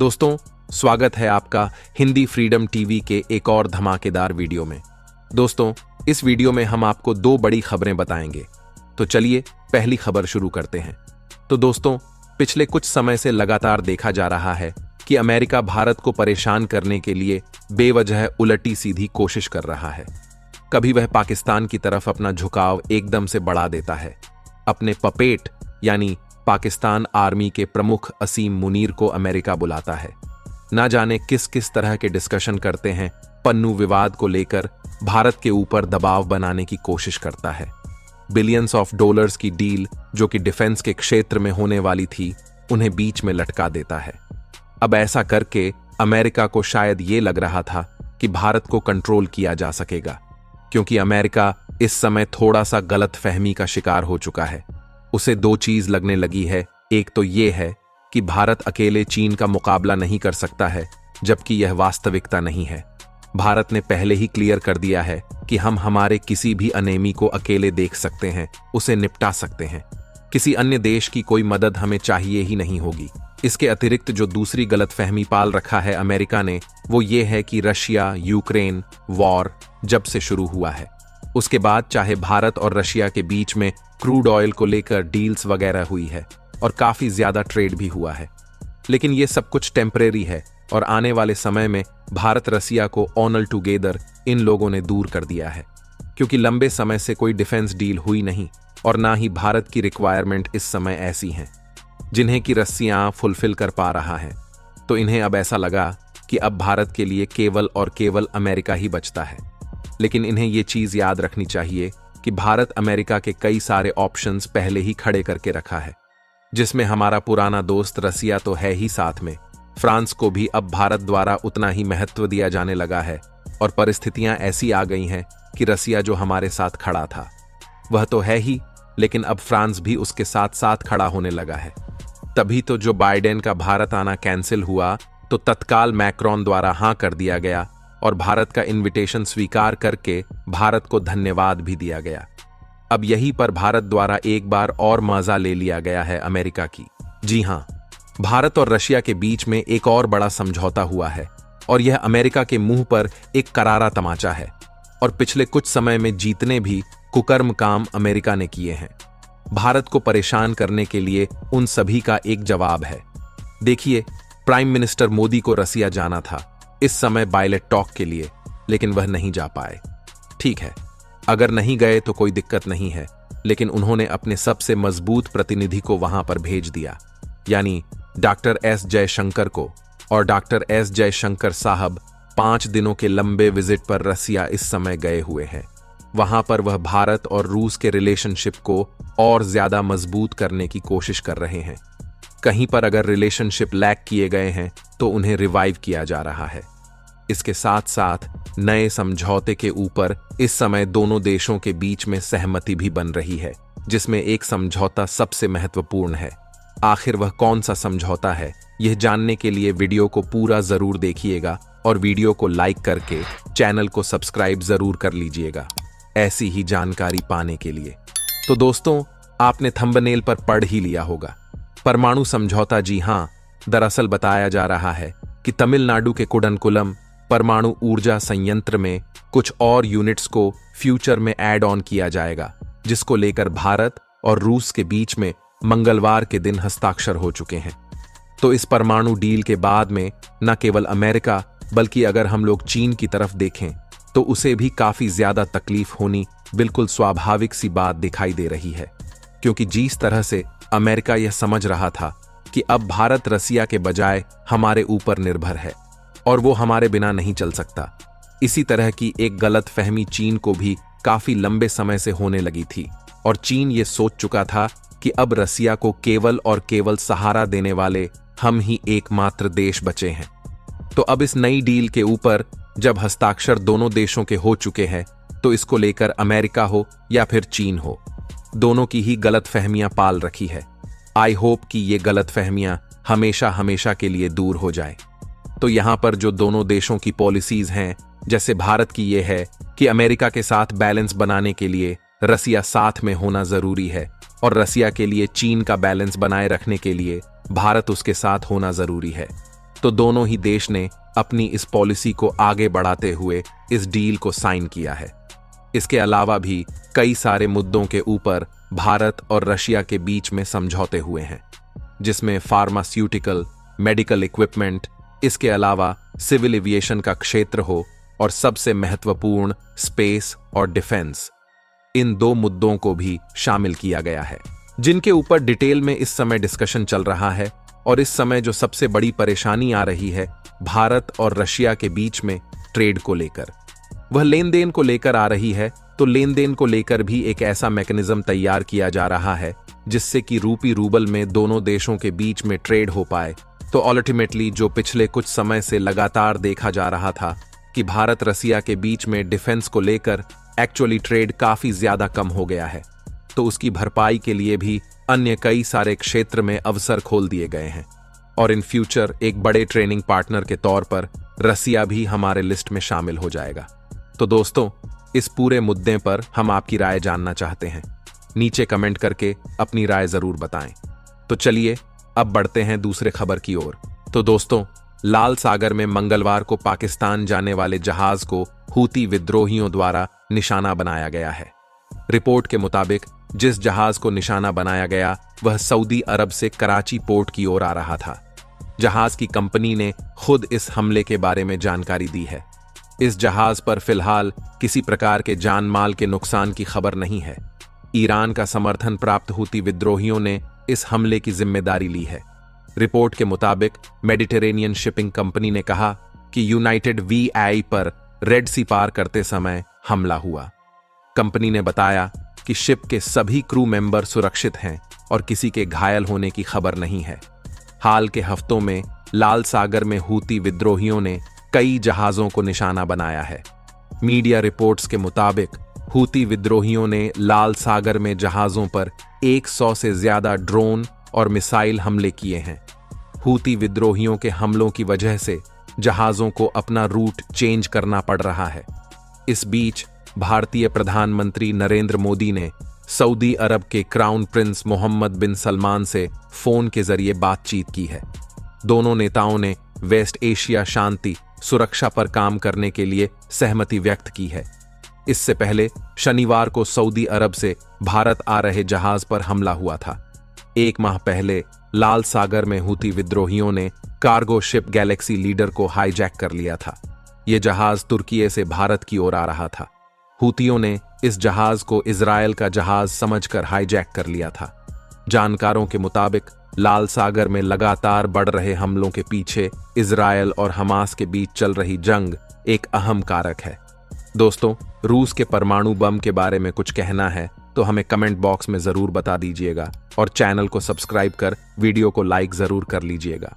दोस्तों, स्वागत है आपका हिंदी फ्रीडम टीवी के एक और धमाकेदार वीडियो में। दोस्तों, इस वीडियो में हम आपको दो बड़ी खबरें बताएंगे। तो चलिए पहली खबर शुरू करते हैं। तो दोस्तों, पिछले कुछ समय से लगातार देखा जा रहा है कि अमेरिका भारत को परेशान करने के लिए बेवजह उलटी सीधी कोशिश कर रहा है। कभी वह पाकिस्तान की तरफ अपना झुकाव एकदम से बढ़ा देता है, अपने पपेट यानी पाकिस्तान आर्मी के प्रमुख असीम मुनीर को अमेरिका बुलाता है। ना जाने किस किस तरह के डिस्कशन करते हैं, पन्नू विवाद को लेकर भारत के ऊपर दबाव बनाने की कोशिश करता है। बिलियंस ऑफ डॉलर्स की डील जो कि डिफेंस के क्षेत्र में होने वाली थी, उन्हें बीच में लटका देता है। अब ऐसा करके अमेरिका को शायद ये लग रहा था कि भारत को कंट्रोल किया जा सकेगा, क्योंकि अमेरिका इस समय थोड़ा सा गलतफहमी का शिकार हो चुका है। उसे दो चीज लगने लगी है। एक तो ये है कि भारत अकेले चीन का मुकाबला नहीं कर सकता है, जबकि यह वास्तविकता नहीं है। भारत ने पहले ही क्लियर कर दिया है कि हम हमारे किसी भी अनेमी को अकेले देख सकते हैं, उसे निपटा सकते हैं। किसी अन्य देश की कोई मदद हमें चाहिए ही नहीं होगी। इसके अतिरिक्त जो दूसरी गलतफहमी पाल रखा है अमेरिका ने, वो ये है कि रशिया यूक्रेन वॉर जब से शुरू हुआ है, उसके बाद चाहे भारत और रशिया के बीच में क्रूड ऑयल को लेकर डील्स वगैरह हुई है और काफी ज्यादा ट्रेड भी हुआ है, लेकिन ये सब कुछ टेम्परेरी है और आने वाले समय में भारत रसिया को ऑनल टुगेदर इन लोगों ने दूर कर दिया है, क्योंकि लंबे समय से कोई डिफेंस डील हुई नहीं और ना ही भारत की रिक्वायरमेंट इस समय ऐसी हैं जिन्हें कि रसिया फुलफिल कर पा रहा है। तो इन्हें अब ऐसा लगा कि अब भारत के लिए केवल और केवल अमेरिका ही बचता है। लेकिन इन्हें ये चीज याद रखनी चाहिए कि भारत अमेरिका के कई सारे ऑप्शंस पहले ही खड़े करके रखा है, जिसमें हमारा पुराना दोस्त रसिया तो है ही, साथ में फ्रांस को भी अब भारत द्वारा उतना ही महत्व दिया जाने लगा है। और परिस्थितियां ऐसी आ गई हैं कि रसिया जो हमारे साथ खड़ा था वह तो है ही, लेकिन अब फ्रांस भी उसके साथ साथ खड़ा होने लगा है। तभी तो जो बाइडेन का भारत आना कैंसिल हुआ तो तत्काल मैक्रोन द्वारा हां कर दिया गया और भारत का इनविटेशन स्वीकार करके भारत को धन्यवाद भी दिया गया। अब यहीं पर भारत द्वारा एक बार और मजा ले लिया गया है अमेरिका की। जी हां, भारत और रशिया के बीच में एक और बड़ा समझौता हुआ है और यह अमेरिका के मुंह पर एक करारा तमाचा है। और पिछले कुछ समय में जितने भी कुकर्म काम अमेरिका ने किए हैं, भारत को परेशान करने के लिए उन सभी का एक जवाब है। देखिए, प्राइम मिनिस्टर मोदी को रसिया जाना था इस समय बायलेट टॉक के लिए, लेकिन वह नहीं जा पाए। ठीक है, अगर नहीं गए तो कोई दिक्कत नहीं है, लेकिन उन्होंने अपने सबसे मजबूत प्रतिनिधि को वहां पर भेज दिया, यानी डॉक्टर एस जयशंकर को। और डॉक्टर एस जयशंकर साहब 5 दिनों के लंबे विजिट पर रसिया इस समय गए हुए हैं। वहां पर वह भारत और रूस के रिलेशनशिप को और ज्यादा मजबूत करने की कोशिश कर रहे हैं। कहीं पर अगर रिलेशनशिप लैक किए गए हैं तो उन्हें रिवाइव किया जा रहा है। इसके साथ साथ नए समझौते के ऊपर इस समय दोनों देशों के बीच में सहमति भी बन रही है, जिसमें एक समझौता सबसे महत्वपूर्ण है। आखिर वह कौन सा समझौता है, यह जानने के लिए वीडियो को पूरा जरूर देखिएगा और वीडियो को लाइक करके चैनल को सब्सक्राइब जरूर कर लीजिएगा ऐसी ही जानकारी पाने के लिए। तो दोस्तों, आपने थंबनेल पर पढ़ ही लिया होगा, परमाणु समझौता। जी हां, दरअसल बताया जा रहा है कि तमिलनाडु के कुडनकुलम परमाणु ऊर्जा संयंत्र में कुछ और यूनिट्स को फ्यूचर में ऐड ऑन किया जाएगा, जिसको लेकर भारत और रूस के बीच में मंगलवार के दिन हस्ताक्षर हो चुके हैं। तो इस परमाणु डील के बाद में न केवल अमेरिका, बल्कि अगर हम लोग चीन की तरफ देखें तो उसे भी काफी ज्यादा तकलीफ होनी बिल्कुल स्वाभाविक सी बात दिखाई दे रही है, क्योंकि जिस तरह से अमेरिका यह समझ रहा था कि अब भारत रसिया के बजाय हमारे ऊपर निर्भर है और वो हमारे बिना नहीं चल सकता, इसी तरह की एक गलत फहमी चीन को भी काफी लंबे समय से होने लगी थी। और चीन ये सोच चुका था कि अब रसिया को केवल और केवल सहारा देने वाले हम ही एकमात्र देश बचे हैं। तो अब इस नई डील के ऊपर जब हस्ताक्षर दोनों देशों के हो चुके हैं, तो इसको लेकर अमेरिका हो या फिर चीन हो, दोनों की ही गलतफहमियां पाल रखी है। आई होप कि ये गलतफहमियां हमेशा हमेशा के लिए दूर हो जाए। तो यहां पर जो दोनों देशों की पॉलिसीज हैं, जैसे भारत की ये है कि अमेरिका के साथ बैलेंस बनाने के लिए रसिया साथ में होना जरूरी है और रसिया के लिए चीन का बैलेंस बनाए रखने के लिए भारत उसके साथ होना जरूरी है। तो दोनों ही देश ने अपनी इस पॉलिसी को आगे बढ़ाते हुए इस डील को साइन किया है। इसके अलावा भी कई सारे मुद्दों के ऊपर भारत और रशिया के बीच में समझौते हुए हैं, जिसमें फार्मास्यूटिकल, मेडिकल इक्विपमेंट, इसके अलावा सिविल एविएशन का क्षेत्र हो और सबसे महत्वपूर्ण स्पेस और डिफेंस, इन 2 मुद्दों को भी शामिल किया गया है, जिनके ऊपर डिटेल में इस समय डिस्कशन चल रहा है। और इस समय जो सबसे बड़ी परेशानी आ रही है भारत और रशिया के बीच में ट्रेड को लेकर, वह लेन देन को लेकर आ रही है। तो लेन देन को लेकर भी एक ऐसा मैकेनिज्म तैयार किया जा रहा है जिससे कि रूपी रूबल में दोनों देशों के बीच में ट्रेड हो पाए। तो अल्टीमेटली जो पिछले कुछ समय से लगातार देखा जा रहा था कि भारत रसिया के बीच में डिफेंस को लेकर एक्चुअली ट्रेड काफी ज्यादा कम हो गया है, तो उसकी भरपाई के लिए भी अन्य कई सारे क्षेत्र में अवसर खोल दिए गए हैं। और इन फ्यूचर एक बड़े ट्रेनिंग पार्टनर के तौर पर रसिया भी हमारे लिस्ट में शामिल हो जाएगा। तो दोस्तों, इस पूरे मुद्दे पर हम आपकी राय जानना चाहते हैं। नीचे कमेंट करके अपनी राय जरूर बताएं। तो चलिए अब बढ़ते हैं दूसरे खबर की ओर। तो दोस्तों, लाल सागर में मंगलवार को पाकिस्तान जाने वाले जहाज को हूती विद्रोहियों द्वारा निशाना बनाया गया है। रिपोर्ट के मुताबिक जिस जहाज को निशाना बनाया गया वह सऊदी अरब से कराची पोर्ट की ओर आ रहा था। जहाज की कंपनी ने खुद इस हमले के बारे में जानकारी दी है। इस जहाज पर फिलहाल किसी प्रकार के जान माल के नुकसान की खबर नहीं है। ईरान का समर्थन प्राप्त हूती विद्रोहियों ने इस हमले की जिम्मेदारी ली है। रिपोर्ट के मुताबिक मेडिटेरेनियन शिपिंग कंपनी ने कहा कि यूनाइटेड वीआई पर रेड सी पार करते समय हमला हुआ। कंपनी ने बताया कि शिप के सभी क्रू मेंबर सुरक्षित हैं और किसी के घायल होने की खबर नहीं है। हाल के हफ्तों में लाल सागर में हूती विद्रोहियों ने कई जहाजों को निशाना बनाया है। मीडिया रिपोर्ट्स के मुताबिक हूती विद्रोहियों ने लाल सागर में जहाजों पर 100 से ज्यादा ड्रोन और मिसाइल हमले किए हैं। हूती विद्रोहियों के हमलों की वजह से जहाजों को अपना रूट चेंज करना पड़ रहा है। इस बीच भारतीय प्रधानमंत्री नरेंद्र मोदी ने सऊदी अरब के क्राउन प्रिंस मोहम्मद बिन सलमान से फोन के जरिए बातचीत की है। दोनों नेताओं ने वेस्ट एशिया शांति सुरक्षा पर काम करने के लिए सहमति व्यक्त की है। इससे पहले शनिवार को सऊदी अरब से भारत आ रहे जहाज पर हमला हुआ था। 1 माह पहले लाल सागर में हूती विद्रोहियों ने कार्गो शिप गैलेक्सी लीडर को हाईजैक कर लिया था। यह जहाज तुर्की से भारत की ओर आ रहा था। हूतियों ने इस जहाज को इजरायल का जहाज समझकर हाईजैक कर लिया था। जानकारों के मुताबिक लाल सागर में लगातार बढ़ रहे हमलों के पीछे इजरायल और हमास के बीच चल रही जंग एक अहम कारक है। दोस्तों, रूस के परमाणु बम के बारे में कुछ कहना है तो हमें कमेंट बॉक्स में जरूर बता दीजिएगा और चैनल को सब्सक्राइब कर वीडियो को लाइक जरूर कर लीजिएगा।